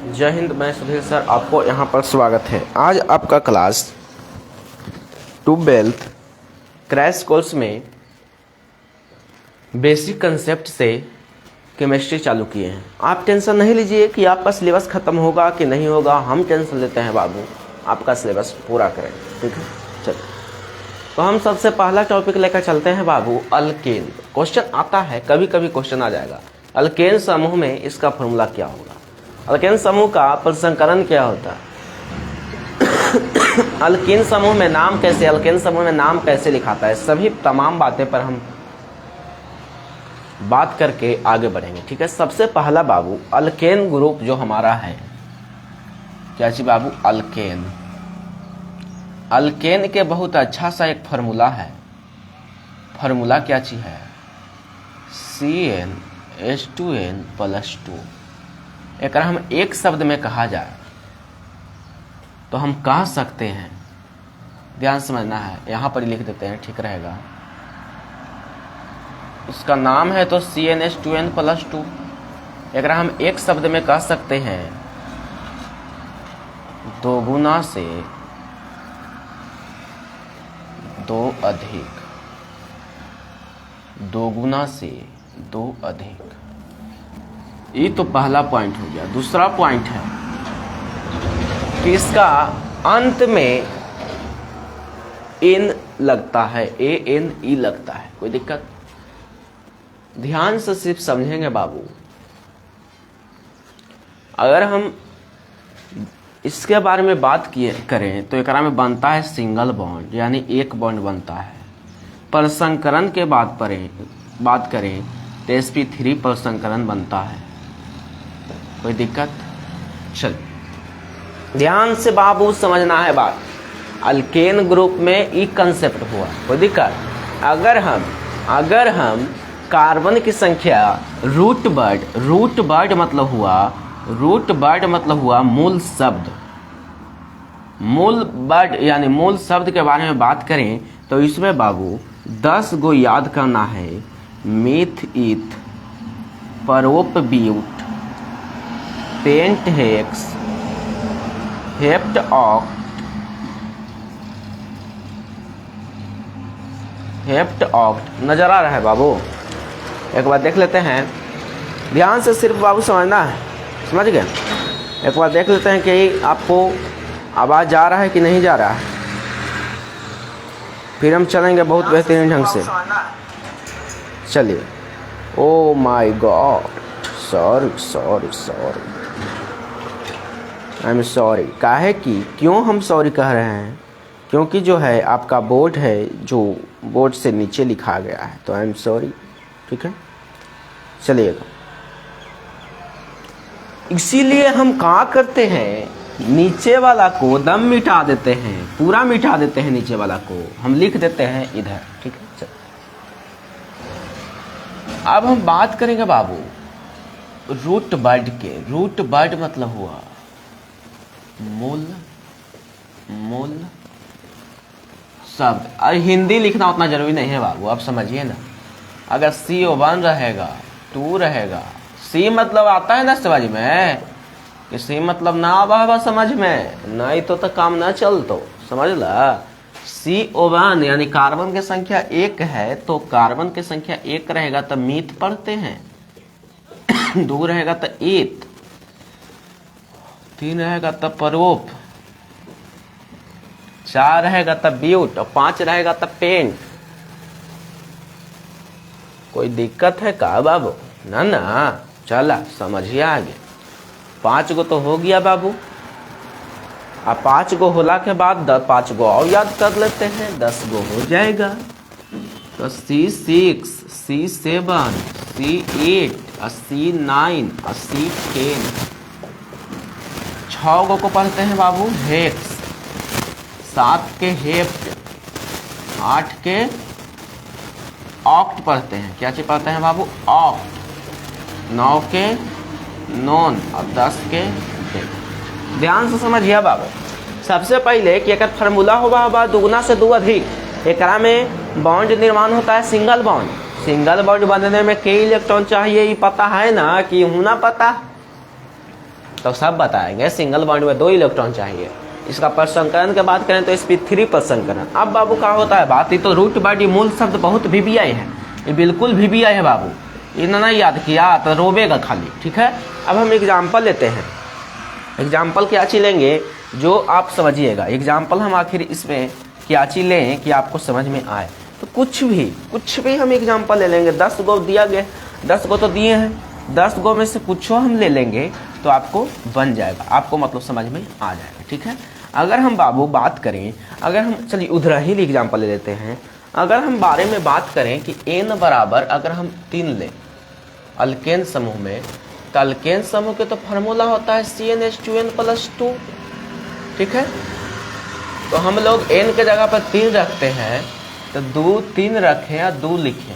जय हिंद। मैं सुधीर सर, आपको यहाँ पर स्वागत है। आज आपका क्लास 12th क्रैश कोर्स में बेसिक कंसेप्ट से केमिस्ट्री चालू किए हैं। आप टेंशन नहीं लीजिए कि आपका सिलेबस ख़त्म होगा कि नहीं होगा, हम टेंशन लेते हैं बाबू, आपका सिलेबस पूरा करें, ठीक है। चलिए, तो हम सबसे पहला टॉपिक लेकर चलते हैं बाबू, अल्केन। क्वेश्चन आता है, कभी कभी क्वेश्चन आ जाएगा, अल्केन समूह में इसका फॉर्मूला क्या होगा, अल्केन समूह का प्रसंकरण क्या होता है, अल्केन समूह में नाम कैसे, अल्केन समूह में नाम कैसे लिखाता है, सभी तमाम बातें पर हम बात करके आगे बढ़ेंगे, ठीक है। सबसे पहला बाबू, अल्केन ग्रुप जो हमारा है, क्या चीज बाबू, अल्केन। अल्केन के बहुत अच्छा सा एक फार्मूला है। फार्मूला क्या चीज है, CnH2n+2। एक हम एक शब्द में कहा जाए तो हम कह सकते हैं, ध्यान समझना है, यहां पर लिख देते हैं, ठीक रहेगा। उसका नाम है तो CnH2n+2। एक हम एक शब्द में कह सकते हैं, दो गुना से दो अधिक, दो गुना से दो अधिक। ये तो पहला पॉइंट हो गया। दूसरा पॉइंट है कि इसका अंत में एन लगता है, ANE लगता है, कोई दिक्कत। ध्यान से सिर्फ समझेंगे बाबू। अगर हम इसके बारे में बात करें तो एकरा में बनता है सिंगल बॉन्ड, यानी एक बॉन्ड बनता है। प्रसंकरण के बात करें तो sp3 प्रसंकरण बनता है, कोई दिक्कत। चल ध्यान से बाबू समझना है बात। अल्केन ग्रुप में ई कंसेप्ट हुआ, कोई दिक्कत। अगर हम कार्बन की संख्या रूट वर्ड मतलब हुआ मूल शब्द। मूल वर्ड यानी मूल शब्द के बारे में बात करें तो इसमें बाबू 10 गो याद करना है। Meth eth, prop but, pent hex, hept oct नजर आ रहा है बाबू। एक बार देख लेते हैं, ध्यान से सिर्फ बाबू समझना है, समझ गए। एक बार देख लेते हैं कि आपको आवाज़ जा रहा है कि नहीं जा रहा है, फिर हम चलेंगे बहुत बेहतरीन ढंग से। चलिए। Oh my God, sorry, I am sorry. काहे कि क्यों हम सॉरी कह रहे हैं, क्योंकि जो है आपका बोर्ड है, जो बोर्ड से नीचे लिखा गया है, तो आई एम सॉरी, ठीक है। चलिएगा, इसीलिए हम क्या करते हैं, नीचे वाला को दम मिटा देते हैं, पूरा मिटा देते हैं नीचे वाला को, हम लिख देते हैं इधर, ठीक है। चल, अब हम बात करेंगे बाबू रूट वर्ड के। रूट वर्ड मतलब हुआ मूल शब्द। और हिंदी लिखना उतना जरूरी नहीं है बाबू, आप समझिए ना। अगर CO1 रहेगा, 2 रहेगा, C मतलब आता है ना समझ में, कि C मतलब ना आवा समझ में, नहीं तो काम ना चल, तो समझ ला। CO1 यानी कार्बन की संख्या 1 है, तो कार्बन की संख्या 1 रहेगा तो मीथ पढ़ते हैं, 2 रहेगा तो ईथ, 3 रहेगा तो परोप, 4 रहेगा तो ब्यूट, और 5 रहेगा तो पेंट। कोई दिक्कत है का बाबू? ना, चला समझिए आगे। 5 गो तो हो गया बाबू। अब 5 गो होला के बाद 5 गो और याद कर लेते हैं, 10 गो हो जाएगा। तो C6, C7, C8, C9, C10। 6 गो को पढ़ते हैं बाबू हेक्स, 7 के हेप्ट, 8 के ऑक्ट पढ़ते हैं। क्या चीज पढ़ते हैं बाबू? ऑक्ट। 9 के नॉन, और 10 के डेक। ध्यान से समझिए बाबू। सबसे पहले कि एक फार्मूला होगा दुगुना से दो अधिक, एकरा में बॉन्ड निर्माण होता है सिंगल बॉन्ड। सिंगल बॉन्ड बनने में कई इलेक्ट्रॉन चाहिए, ये पता है ना कि होना पता। तो सब बताएंगे। सिंगल बॉन्ड में 2 इलेक्ट्रॉन चाहिए। इसका प्रसंकरण की बात करें तो sp3 प्रसंकरण। अब बाबू क्या होता है बात, ये तो रूट बॉडी मूल शब्द बहुत वीवीआई है, ये बिल्कुल वीवीआई है बाबू, इतना याद किया तो रोवेगा खाली। ठीक है, अब हम एग्जाम्पल लेते हैं। एग्जाम्पल क्या चीज लेंगे जो आप समझिएगा। एग्जाम्पल हम आखिर इसमें क्या चीज लें कि आपको समझ में आए। तो कुछ भी हम एग्जाम्पल ले लेंगे। 10 गो दिया गया, 10 गो तो दिए हैं, 10 गो में से कुछ हम ले लेंगे तो आपको बन जाएगा, आपको मतलब समझ में आ जाएगा। ठीक है, अगर हम बाबू बात करें, अगर हम चलिए उधर ही एग्जाम्पल ले लेते हैं। अगर हम बारे में बात करें कि n बराबर अगर हम 3 लें अल्केन समूह में, तो अल्केन समूह के तो फार्मूला होता है CnH2n+2। ठीक है, तो हम लोग n के जगह पर 3 रखते हैं, तो 2 3 रखें या 2 लिखें,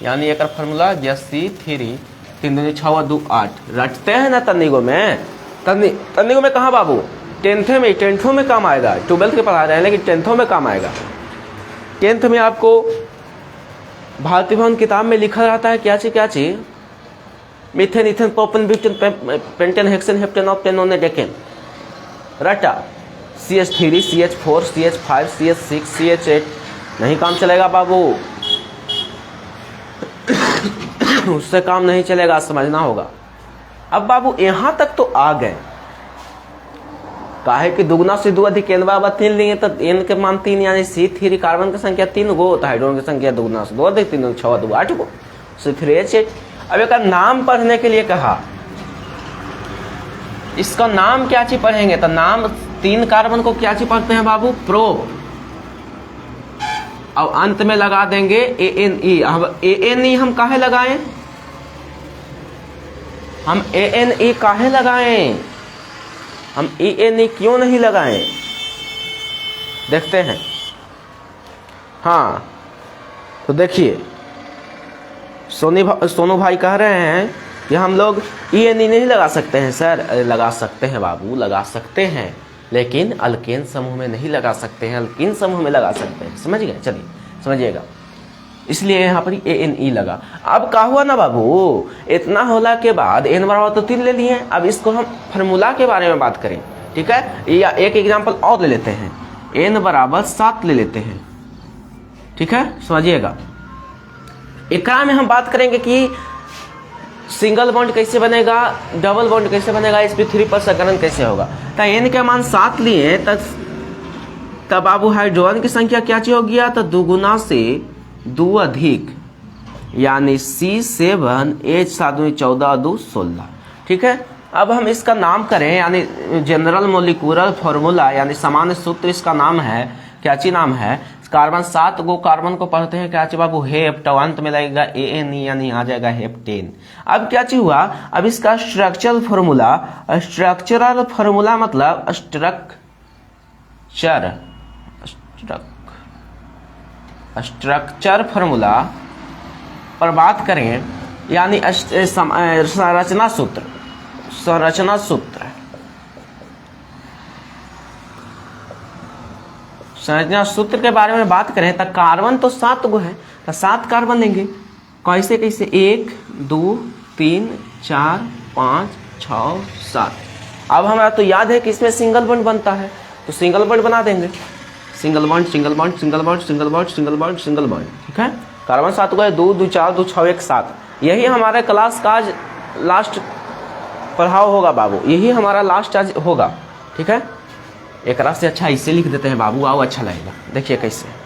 यानी एक फार्मूला C3 3 दूनी 6 और 2 8 रटते हैं ना तनिगो में। तनिगो में कहाँ बाबू, टेंथों में काम आएगा। 12th के पढ़ा रहे हैं लेकिन 10थों में काम आएगा। 10th में आपको भारतीय भवन किताब में लिखा रहता है क्या चीज methane ethane propane butane pentane hexane heptane octane nonane decane रटा CH3 CH4 CH5 CH6 CH8 नहीं काम चलेगा बाबू, उससे काम नहीं चलेगा, समझना होगा। अब बाबू यहां तक तो आ गए, काहे कि दुगुना से 2 अधिक n बराबर 3 लेंगे तो n के मान 3 यानी C3 कार्बन की संख्या 3 गो, तो हाइड्रोजन की संख्या दुगुना से 2 अधिक 3 6 2 8 गो C3H8। अब एक नाम पढ़ने के लिए कहा, इसका नाम क्या चीज पढ़ेंगे, तो नाम 3 कार्बन को क्या चीज पढ़ते हैं बाबू, प्रो, और अंत में लगा देंगे ANE। अब ANE हम काहे लगाएं, हम ANE काहे लगाएं, हम ANE क्यों नहीं लगाएं, देखते हैं। हाँ तो देखिए सोनू भाई कह रहे हैं कि हम लोग ANE नहीं लगा सकते हैं। सर लगा सकते हैं बाबू, लगा सकते हैं, लेकिन अल्केन समूह में नहीं लगा सकते हैं, अल्कीन समूह में लगा सकते हैं। समझ गए, चलिए समझिएगा, इसलिए यहाँ पर ANE लगा। अब क्या हुआ ना बाबू, इतना होला के बाद n बराबर तो 3 ले लिए। अब इसको हम फार्मूला के बारे में बात करें, ठीक है, या एक एग्जांपल और ले लेते हैं, n बराबर 7 ले लेते हैं। ठीक है, समझिएगा। एकरा में हम बात करेंगे कि सिंगल बॉन्ड कैसे बनेगा, डबल बॉन्ड कैसे बनेगा, sp3 प्रसंकरण कैसे होगा। तो n के मान 7 लिए तब बाबू हाइड्रोजन की संख्या क्या चीज हो गया, तो दुगुना से 2 अधिक यानी C7 H7 14 2 16। ठीक है, अब हम इसका नाम करें, यानी जनरल मोलिकुलर फॉर्मूला यानी सामान्य सूत्र इसका नाम है क्या चीज नाम है, कार्बन 7 गो कार्बन को पढ़ते हैं क्या चीज बाबू, हेप्ट, अंत में लगेगा ANE यानी आ जाएगा हेप्टेन। अब क्या चीज हुआ, अब इसका स्ट्रक्चरल फॉर्मूला मतलब स्ट्रक्चर फॉर्मूला पर बात करें, यानी संरचना सूत्र संरचना सूत्र के बारे में बात करें तो कार्बन तो 7 गो है, तो 7 कार्बन लेंगे। कैसे 1 2 3 4 5 6 7। अब हमारा तो याद है कि इसमें सिंगल बॉन्ड बनता है, तो सिंगल बॉन्ड बना देंगे, सिंगल बॉन्ड। ठीक है, कार्बन 7 गो है, 2 2 4 2 6 1 7। यही हमारे क्लास का आज लास्ट पढ़ाओ होगा बाबू, यही हमारा लास्ट आज होगा। ठीक है, एक रात से अच्छा इसे लिख देते हैं बाबू, आओ अच्छा लगेगा। देखिए कैसे,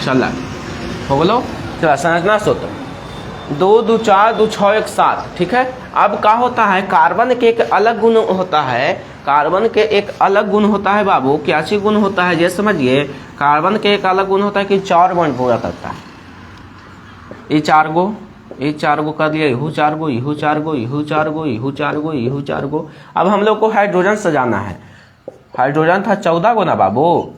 चल हो गलो। चला संरचना सूत्र 2 2 4 2 6 1 7। ठीक है, अब क्या होता है, कार्बन के एक अलग गुण होता है, कार्बन के एक अलग गुण होता है बाबू। क्या सी गुण होता है, जैसे समझिए, कार्बन के एक अलग गुण होता है कि 4 बॉन्ड पूरा करता है। ये 4 गो कर दिया, यहू 4 गो, यहू 4 गो, यहू 4 गो, यहू 4 गो, यहू 4 गो। अब हम लोग को हाइड्रोजन सजाना है, हाइड्रोजन था 14 गो ना बाबू।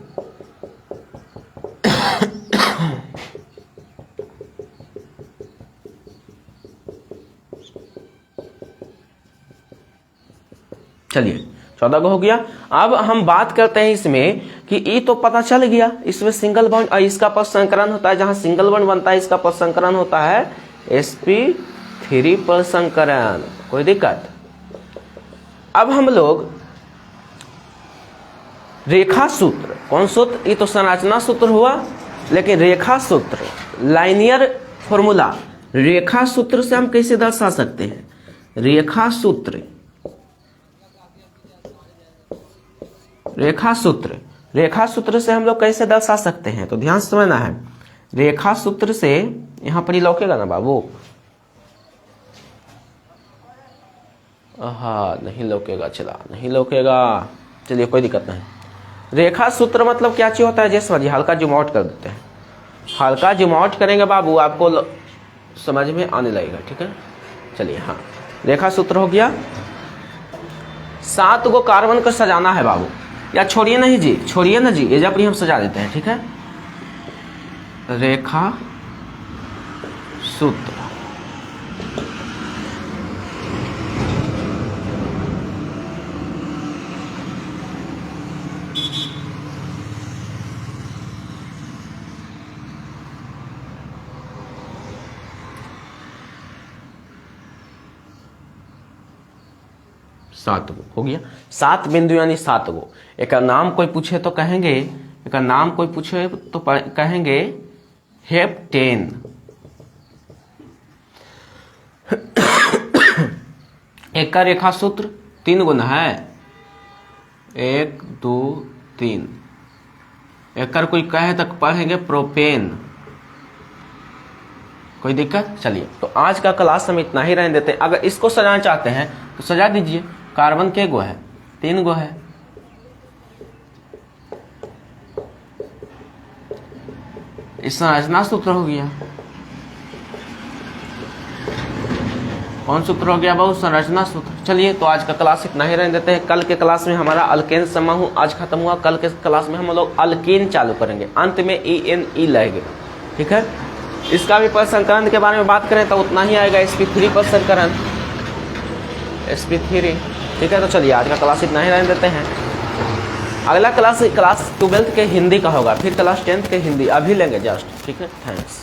चलिए 14 को हो गया। अब हम बात करते हैं इसमें कि ई तो पता चल गया, इसमें सिंगल बॉन्ड और इसका पद संकरण होता है, जहां सिंगल बॉन्ड बनता है इसका पद संकरण होता है sp3 पद संकरण, कोई दिक्कत। अब हम लोग रेखा सूत्र, कौन सूत्र, ये तो संरचना सूत्र हुआ, लेकिन रेखा सूत्र, लाइनियर फॉर्मूला, रेखा सूत्र से हम कैसे दर्शा सकते हैं, रेखा सूत्र, रेखा सूत्र, रेखा सूत्र से हम लोग कैसे दर्शा सकते हैं, तो ध्यान से समझना है। रेखा सूत्र से यहां पर ही लौकेगा ना बाबू, हाँ नहीं लौकेगा, चला नहीं लौकेगा, चलिए कोई दिक्कत नहीं। रेखा सूत्र मतलब क्या चीज होता है, जैसे समझिए, हल्का जूम आउट कर देते हैं, हल्का जूम आउट करेंगे बाबू आपको समझ में आने लगेगा, ठीक है। चलिए हाँ, रेखा सूत्र हो गया। 7 को कार्बन को सजाना है बाबू, या छोड़िए नहीं जी, छोड़िए ना जी, एजा पर ही हम सजा देते हैं, ठीक है। रेखा सूत्र, सात गो हो गया, 7 बिंदु यानी 7 गो। एक नाम कोई पूछे तो कहेंगे, एक नाम कोई पूछे तो कहेंगे हेप्टेन। एक का रेखा सूत्र 3 गुना है, 1 2 3। एक कर कोई कहे तक पढ़ेंगे प्रोपेन, कोई दिक्कत। चलिए तो आज का क्लास हम इतना ही रहने देते हैं। अगर इसको सजाना चाहते हैं तो सजा दीजिए। कार्बन के गो है, 3 गो है, इस संरचना सूत्र हो गया। कौन सूत्र हो गया बहुत, संरचना सूत्र। चलिए तो आज का क्लास इतना ही रहने देते हैं। कल के क्लास में हमारा अल्केन समूह आज खत्म हुआ, कल के क्लास में हम लोग अल्केन चालू करेंगे, अंत में ENE लगेगा, ठीक है। इसका भी पद संकरण के बारे में बात करें तो उतना ही आएगा, sp3 पद संकरण, sp3, ठीक है। तो चलिए आज का क्लास इतना ही रहने देते हैं। अगला क्लास 12th के हिंदी का होगा, फिर क्लास 10th के हिंदी अभी लेंगे जस्ट, ठीक है। थैंक्स।